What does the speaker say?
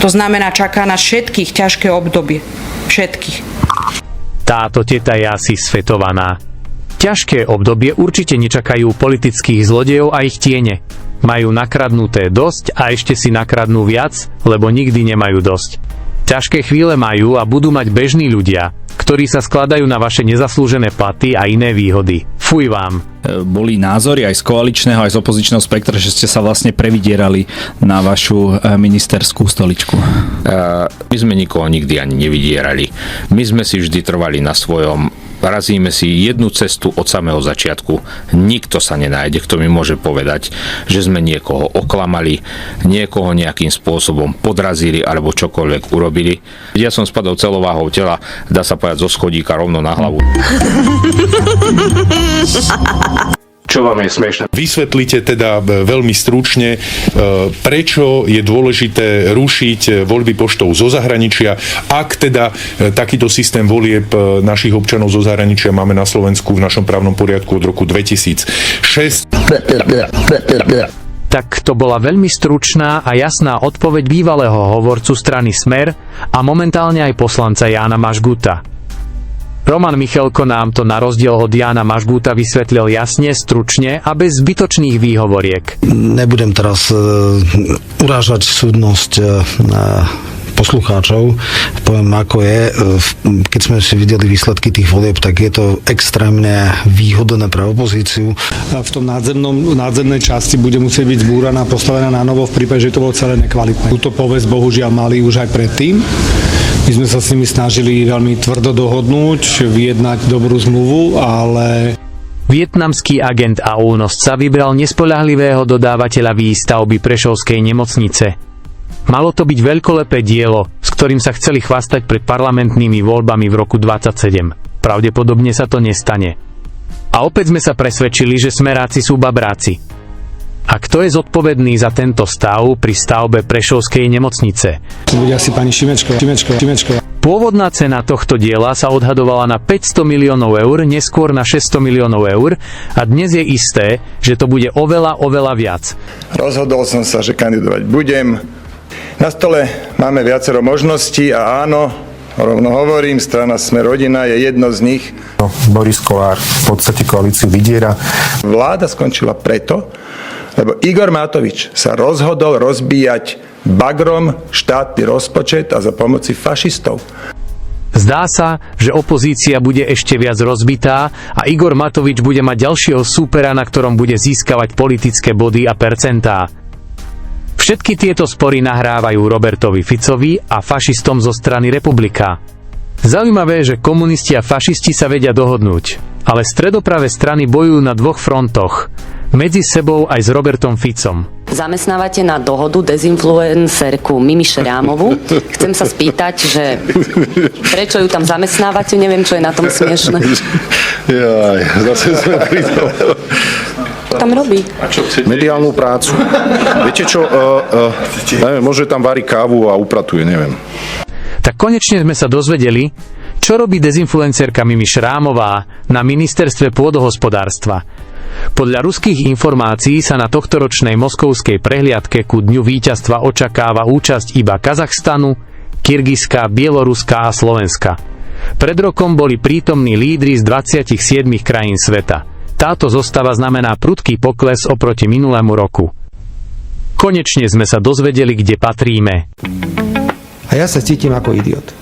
To znamená, čaká nás všetkých ťažké obdobie. Všetkých. Táto teta je asi sfetovaná. Ťažké obdobie určite nečakajú politických zlodejov a ich tiene. Majú nakradnuté dosť a ešte si nakradnú viac, lebo nikdy nemajú dosť. Ťažké chvíle majú a budú mať bežní ľudia, ktorí sa skladajú na vaše nezaslúžené platy a iné výhody. Fuj vám. Boli názory aj z koaličného, aj z opozičného spektra, že ste sa vlastne previdierali na vašu ministerskú stoličku. My sme nikoho nikdy ani nevydierali. My sme si vždy trvali na svojom. Razíme si jednu cestu od samého začiatku. Nikto sa nenájde, kto mi môže povedať, že sme niekoho oklamali, niekoho nejakým spôsobom podrazili alebo čokoľvek urobili. Ja som spadol celováhou tela, dá sa povedať, zo schodíka rovno na hlavu. Čo vám je smiešne? Vysvetlite teda veľmi stručne, prečo je dôležité rušiť voľby poštou zo zahraničia, ak teda takýto systém volieb našich občanov zo zahraničia máme na Slovensku v našom právnom poriadku od roku 2006. Tak to bola veľmi stručná a jasná odpoveď bývalého hovorcu strany Smer a momentálne aj poslanca Jána Mažguta. Roman Michelko nám to na rozdiel od Jána Mažgúta vysvetlil jasne, stručne a bez zbytočných výhovoriek. Nebudem teraz urážať súdnosť poslucháčov, poviem ako je. Keď sme si videli výsledky tých volieb, tak je to extrémne výhodné pre opozíciu. V tom nadzemnej časti bude musieť byť zbúraná, postavená na novo v prípade, že to bolo celé nekvalitné. Túto povesť bohužiaľ mali už aj predtým. My sme sa s nimi snažili veľmi tvrdo dohodnúť, vyjednať dobrú zmluvu, ale... Vietnamský agent a únosca vybral nespoľahlivého dodávateľa výstavby Prešovskej nemocnice. Malo to byť veľkolepé dielo, s ktorým sa chceli chvastať pred parlamentnými voľbami v roku 27. Pravdepodobne sa to nestane. A opäť sme sa presvedčili, že smeráci sú babráci. A kto je zodpovedný za tento stav pri stavbe Prešovskej nemocnice? To bude asi pani Šimečková. Pôvodná cena tohto diela sa odhadovala na 500 miliónov eur, neskôr na 600 miliónov eur a dnes je isté, že to bude oveľa viac. Rozhodol som sa, že kandidovať budem. Na stole máme viacero možností a áno, rovno hovorím, strana Smer rodina je jedno z nich. Boris Kollár v podstate koalíciu vydiera. Vláda skončila preto, lebo Igor Matovič sa rozhodol rozbíjať bagrom štátny rozpočet a za pomoci fašistov. Zdá sa, že opozícia bude ešte viac rozbitá a Igor Matovič bude mať ďalšieho súpera, na ktorom bude získavať politické body a percentá. Všetky tieto spory nahrávajú Robertovi Ficovi a fašistom zo strany Republika. Zaujímavé, že komunisti a fašisti sa vedia dohodnúť, ale stredopravé strany bojujú na dvoch frontoch. Medzi sebou aj s Robertom Ficom. Zamestnávate na dohodu dezinfluencerku Mimi Šerámovu. Chcem sa spýtať, že prečo ju tam zamestnávate? Neviem, čo je na tom smiešne. Jaj, zase sme pri tom. Čo tam robí? Mediálnu prácu. Viete čo, neviem, môže tam varí kávu a upratuje, neviem. Tak konečne sme sa dozvedeli, čo robí dezinfluencerka Mimi Šrámová na ministerstve pôdohospodárstva. Podľa ruských informácií sa na tohtoročnej moskovskej prehliadke ku dňu víťazstva očakáva účasť iba Kazachstanu, Kyrgyzska, Bieloruska a Slovenska. Pred rokom boli prítomní lídri z 27 krajín sveta. Táto zostava znamená prudký pokles oproti minulému roku. Konečne sme sa dozvedeli, kde patríme. A ja sa cítim ako idiot.